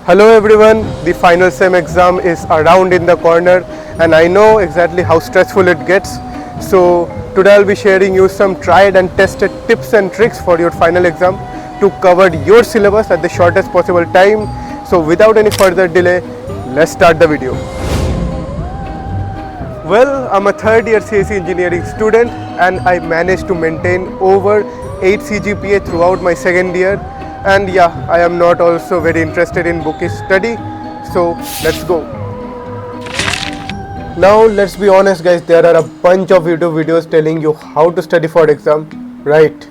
Hello everyone, the final SEM exam is around in the corner and I know exactly how stressful it gets. So today I'll be sharing you some tried and tested tips and tricks for your final exam to cover your syllabus at the shortest possible time. So without any further delay, let's start the video. Well, I'm a third year CSE engineering student and I managed to maintain over 8 CGPA throughout my second year. And yeah, I am not also very interested in bookish study, so let's go. Now let's be honest guys, there are a bunch of YouTube videos telling you how to study for exam, right?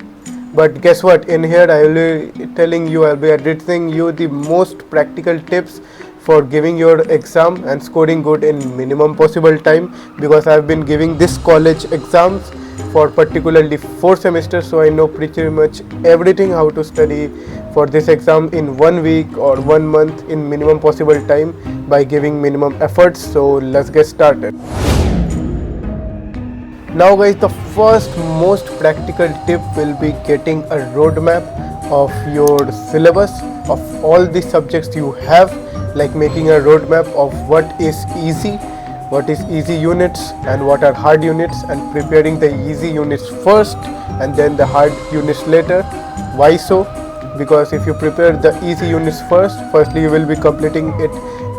But guess what, in here I'll be addressing you the most practical tips for giving your exam and scoring good in minimum possible time, because I've been giving this college exams for particularly 4 semesters, so I know pretty much everything how to study for this exam in 1 week or 1 month in minimum possible time by giving minimum efforts. So let's get started. Now guys, the first most practical tip will be getting a roadmap of your syllabus of all the subjects you have, like making a roadmap of what is easy units and what are hard units, and preparing the easy units first and then the hard units later. Why so? Because if you prepare the easy units firstly you will be completing it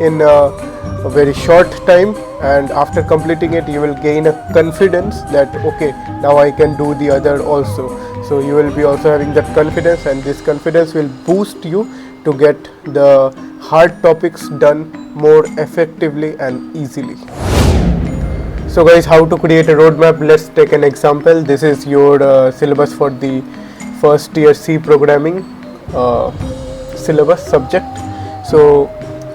in a very short time, and after completing it you will gain a confidence that okay, now I can do the other also. So you will be also having that confidence, and this confidence will boost you to get the hard topics done more effectively and easily. So guys, how to create a roadmap? Let's take an example. This is your syllabus for the first year C programming syllabus subject. So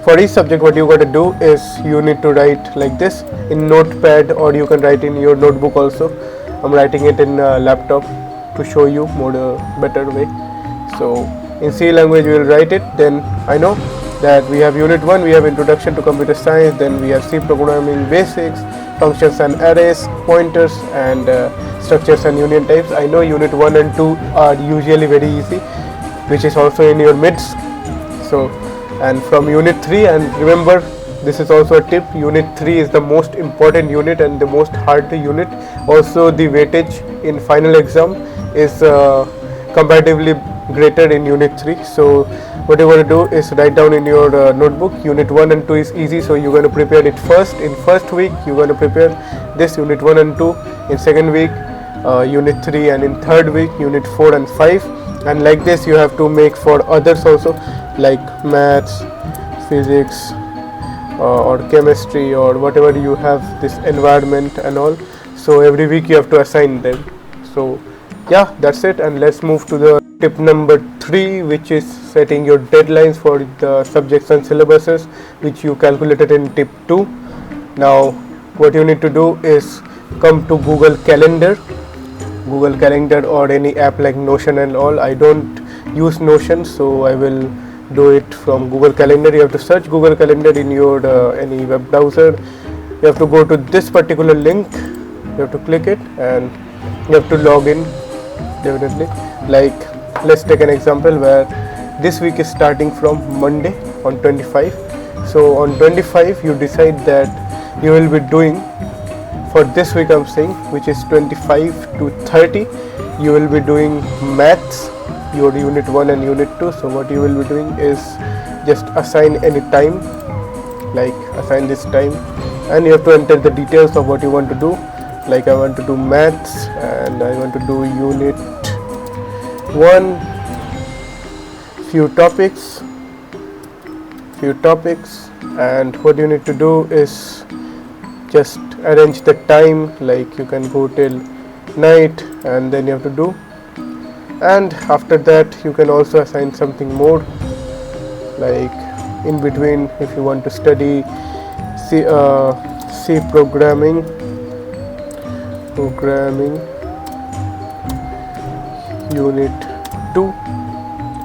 for each subject what you got to do is you need to write like this in notepad, or you can write in your notebook also. I'm writing it in laptop to show you more better way. So in C language we will write it. Then I know that we have unit 1, we have introduction to computer science, then we have C programming basics, functions and arrays, pointers and structures and union types. I know unit 1 and 2 are usually very easy, which is also in your mids. So, and from unit 3, and remember this is also a tip, unit 3 is the most important unit and the most hard unit. Also the weightage in final exam is comparatively greater in unit 3. So what you're going to do is write down in your notebook, unit 1 and 2 is easy, so you're going to prepare it first. In first week you're going to prepare this unit 1 and 2, in second week unit 3, and in third week unit 4 and 5. And like this you have to make for others also, like maths, physics or chemistry or whatever you have, this environment and all. So every week you have to assign them. So yeah, that's it, and let's move to the tip number 3, which is setting your deadlines for the subjects and syllabuses, which you calculated in tip 2. Now what you need to do is come to Google Calendar or any app like Notion and all. I don't use Notion, so I will do it from Google Calendar. You have to search Google Calendar in your any web browser. You have to go to this particular link, you have to click it and you have to log in definitely. Like let's take an example where this week is starting from Monday on 25. So on 25 you decide that you will be doing, for this week I'm saying, which is 25 to 30, you will be doing maths, your unit 1 and unit 2. So what you will be doing is just assign any time, like assign this time, and you have to enter the details of what you want to do. Like I want to do maths and I want to do unit 1, few topics, and what you need to do is just arrange the time, like you can go till night and then you have to do. And after that you can also assign something more, like in between if you want to study C programming unit 2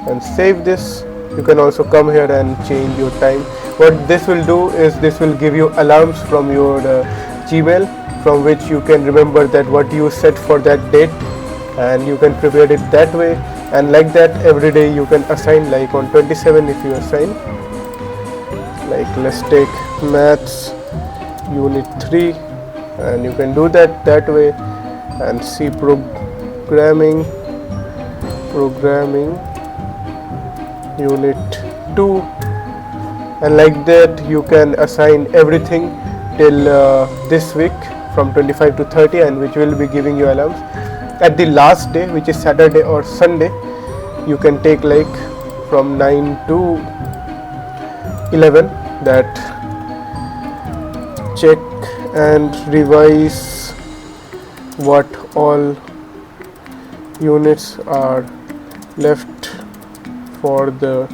and save this. You can also come here and change your time. What this will do is this will give you alarms from your Gmail, from which you can remember that what you set for that date, and you can prepare it that way. And like that every day you can assign, like on 27 if you assign like let's take maths unit 3, and you can do that way, and see programming unit 2, and like that you can assign everything till this week from 25 to 30, and which will be giving you alarms. At the last day, which is Saturday or Sunday, you can take like from 9 to 11, that check and revise what all units are left for the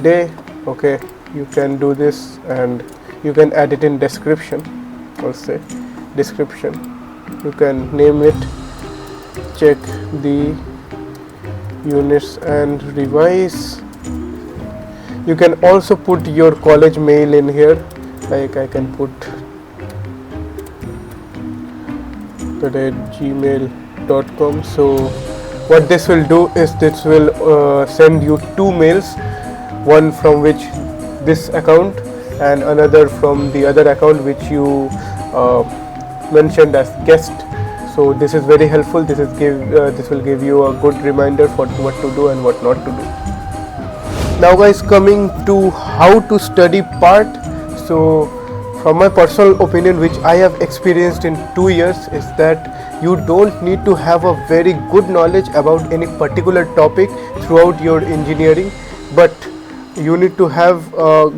day. Okay, you can do this, and you can add it in description. I'll say description, you can name it check the units and revise. You can also put your college mail in here, like I can put gmail.com. so what this will do is this will send you 2 mails, one from which this account and another from the other account which you mentioned as guest. So this is very helpful. This will give you a good reminder for what to do and what not to do. Now guys, coming to how to study part. So from my personal opinion, which I have experienced in 2 years, is that you don't need to have a very good knowledge about any particular topic throughout your engineering, but you need to have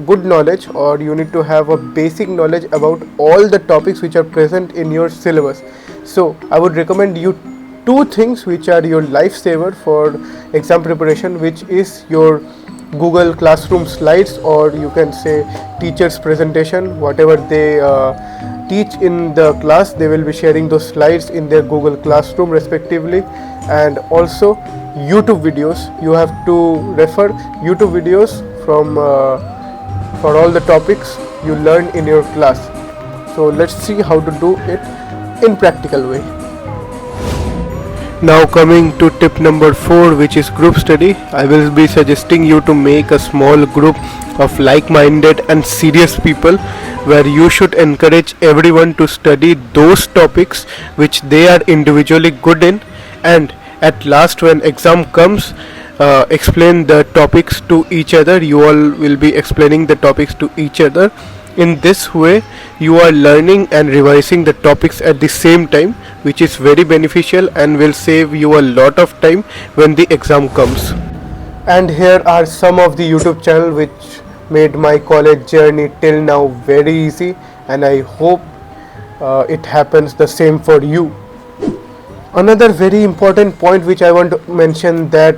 good knowledge, or you need to have a basic knowledge about all the topics which are present in your syllabus. So I would recommend you 2 things which are your lifesaver for exam preparation, which is your Google Classroom slides, or you can say teachers presentation. Whatever they teach in the class, they will be sharing those slides in their Google Classroom respectively. And also YouTube videos, you have to refer YouTube videos from for all the topics you learn in your class. So let's see how to do it in practical way. Now coming to tip number 4, which is group study. I will be suggesting you to make a small group of like-minded and serious people, where you should encourage everyone to study those topics which they are individually good in, and at last when exam comes, explain the topics to each other. You all will be explaining the topics to each other. In this way you are learning and revising the topics at the same time, which is very beneficial and will save you a lot of time when the exam comes. And here are some of the YouTube channel which made my college journey till now very easy, and I hope it happens the same for you. Another very important point which I want to mention, that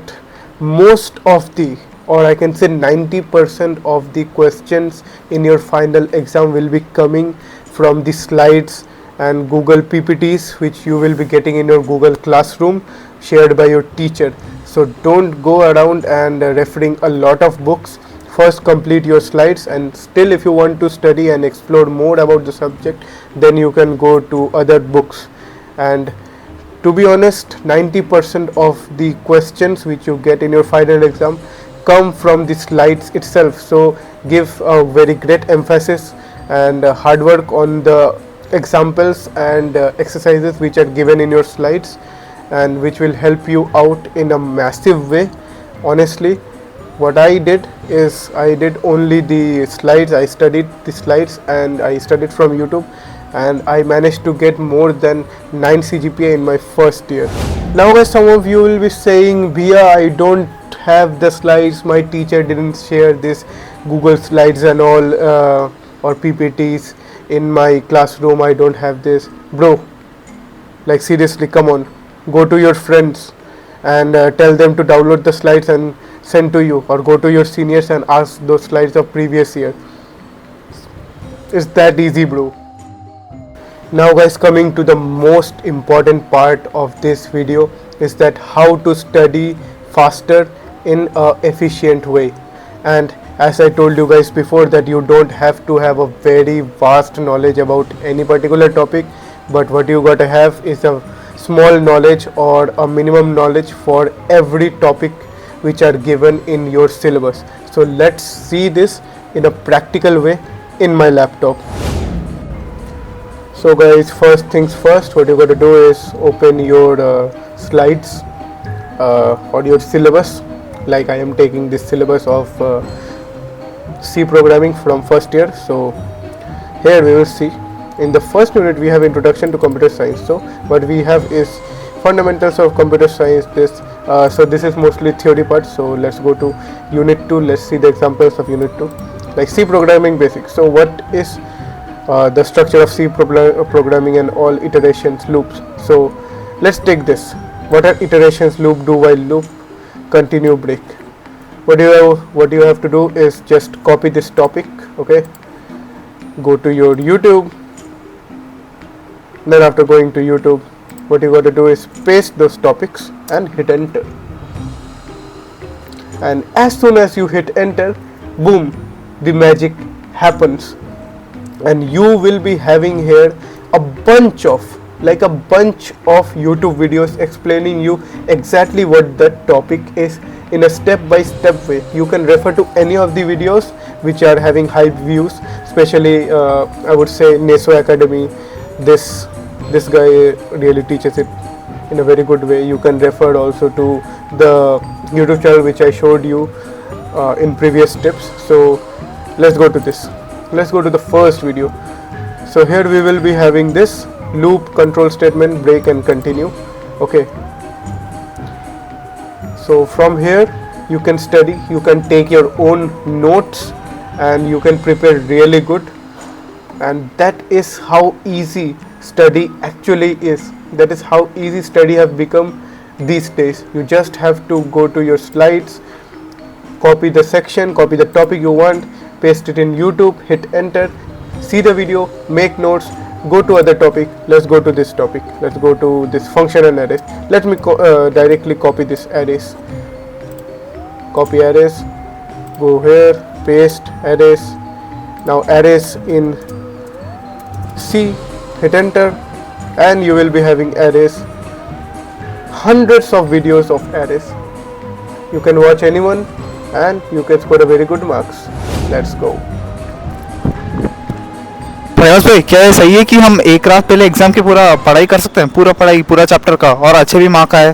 most of the, or I can say 90% of the questions in your final exam will be coming from the slides and Google PPTs which you will be getting in your Google Classroom shared by your teacher. So don't go around and referring a lot of books. First complete your slides, and still if you want to study and explore more about the subject, then you can go to other books. And to be honest, 90% of the questions which you get in your final exam come from the slides itself. So give a very great emphasis and hard work on the examples and exercises which are given in your slides, and which will help you out in a massive way. Honestly, what I did is I did only the slides. I studied the slides and I studied from YouTube, and I managed to get more than 9 CGPA in my first year. Now guys, some of you will be saying, Bhaiya, I don't have the slides, my teacher didn't share this Google slides and all or PPTs in my classroom, I don't have this. Bro, like seriously, come on, go to your friends and tell them to download the slides and send to you, or go to your seniors and ask those slides of previous year. It's that easy, bro. Now guys, coming to the most important part of this video, is that how to study faster in a efficient way. And as I told you guys before, that you don't have to have a very vast knowledge about any particular topic, but what you got to have is a small knowledge or a minimum knowledge for every topic which are given in your syllabus. So let's see this in a practical way in my laptop. So guys, first things first, what you got to do is open your slides or your syllabus. Like I am taking this syllabus of C programming from first year. So here we will see in the first unit we have introduction to computer science. So what we have is fundamentals of computer science. So this is mostly theory part. So let's go to unit 2. Let's see the examples of unit 2, like C programming basics. So what is the structure of C programming and all iterations, loops. So let's take this. What are iterations, loop, do while loop, continue, break? What you have to do is just copy this topic. Okay, go to your YouTube. Then after going to YouTube, what you got to do is paste those topics and hit enter. And as soon as you hit enter, boom, the magic happens, and you will be having here a bunch of YouTube videos explaining you exactly what that topic is in a step-by-step way. You can refer to any of the videos which are having high views, especially I would say Neso Academy. This guy really teaches it in a very good way. You can refer also to the YouTube channel which I showed you in previous tips. So let's go to this. Let's go to the first video. So here we will be having this loop, control statement, break and continue. Okay, so from here you can study, you can take your own notes and you can prepare really good. And that is how easy study actually is. That is how easy study have become these days. You just have to go to your slides, copy the section, copy the topic you want, paste it in YouTube, hit enter, see the video, make notes, go to other topic. Let's go to this topic. Let's go to this function and arrays. Let me directly copy this arrays. Copy arrays, go here, paste arrays. Now arrays in C, hit enter, and you will be having arrays. Hundreds of videos of arrays. You can watch anyone and you can score a very good marks. Let's go. प्रयास भाई, क्या ये सही है कि हम एक रात पहले एग्जाम की पूरा पढ़ाई कर सकते हैं, पूरा चैप्टर का, और अच्छे भी मार्क आए?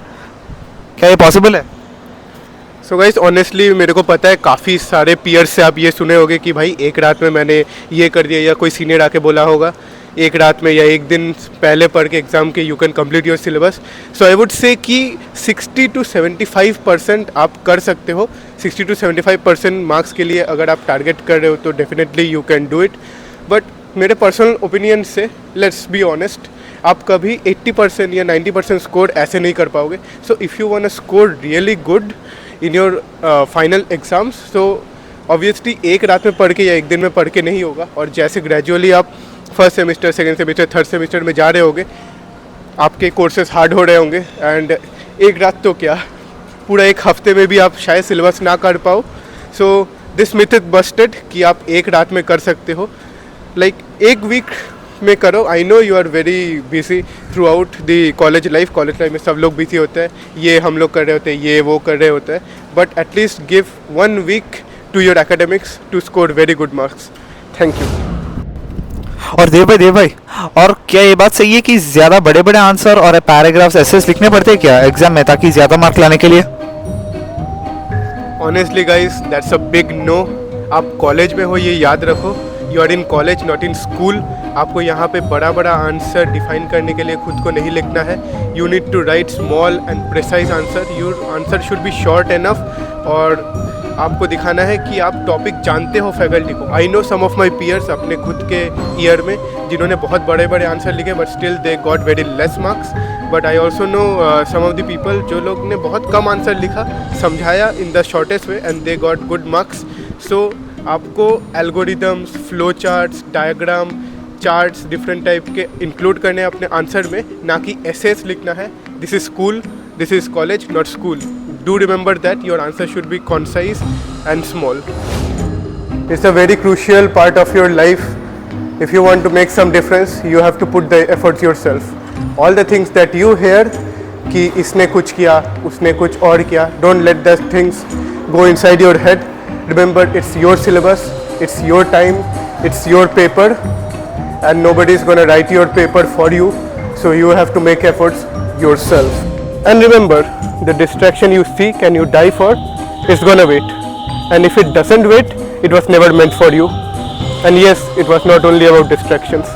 क्या ये पॉसिबल है? सो गाइस, ऑनेस्टली मेरे को पता है काफ़ी सारे पीयर्स से आप ये सुने होंगे कि भाई एक रात में मैंने ये कर दिया, या कोई सीनियर आके बोला होगा एक रात में या एक दिन पहले पढ़ के एग्ज़ाम के you can complete your syllabus. So I would say कि 60 to 75% आप कर सकते हो. 60 to 75% मार्क्स के लिए अगर आप टारगेट कर रहे हो तो definitely you can do it. But मेरे पर्सनल ओपिनियन से, लेट्स बी ऑनेस्ट, आप कभी 80% या 90% स्कोर ऐसे नहीं कर पाओगे. So if you want to score really good in your final exams, so obviously एक रात में पढ़ के या एक दिन में पढ़ के नहीं होगा. और जैसे ग्रेजुअली आप first semester, second semester, third semester में जा रहे होगे, आपके कोर्सेज हार्ड हो रहे होंगे, एंड एक रात तो क्या, पूरा एक हफ्ते में भी आप शायद सिलेबस ना कर पाओ. So this myth is Busted कि आप एक रात में कर सकते हो. लाइक एक वीक में करो. I know you are very busy throughout the college life. College life में सब लोग बिजी होते हैं, ये हम लोग कर रहे होते हैं, ये वो कर रहे होते हैं. But at least give 1 week to your academics to score very good marks. Thank you. और देव भाई, और क्या ये बात सही है कि ज़्यादा बड़े बड़े आंसर और पैराग्राफ्स एसेस लिखने पड़ते हैं क्या एग्जाम में, ताकि ज़्यादा मार्क लाने के लिए? Honestly guys, that's a big no. आप कॉलेज में हो ये याद रखो. You are in college, not in school. आपको यहाँ पे बड़ा बड़ा आंसर डिफाइन करने के लिए खुद को नहीं लिखना है. You need to write small and precise answer. Your answer should be short enough. और आपको दिखाना है कि आप टॉपिक जानते हो फैकल्टी को. I know some of my peers अपने खुद के ईयर में जिन्होंने बहुत बड़े बड़े आंसर लिखे, but still they got very less marks. But I also know some of the people जो लोग ने बहुत कम आंसर लिखा, समझाया in the shortest way, and they got good marks. So आपको algorithms, flow charts, diagram, charts different type के include करने हैं अपने आंसर में, ना कि एसेस लिखना है. This is school, this is college, not school. Do remember that your answer should be concise and small. It's a very crucial part of your life. If you want to make some difference, you have to put the efforts yourself. All the things that you hear कि इसने कुछ किया, उसने कुछ और किया, don't let those things go inside your head. Remember, it's your syllabus, It's your time, it's your paper, and nobody's gonna write your paper for you, so you have to make efforts yourself. And remember, the distraction you seek and you die for is gonna wait. And if it doesn't wait, it was never meant for you. And yes, it was not only about distractions.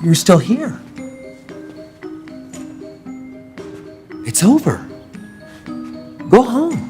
You're still here. It's over. Go home.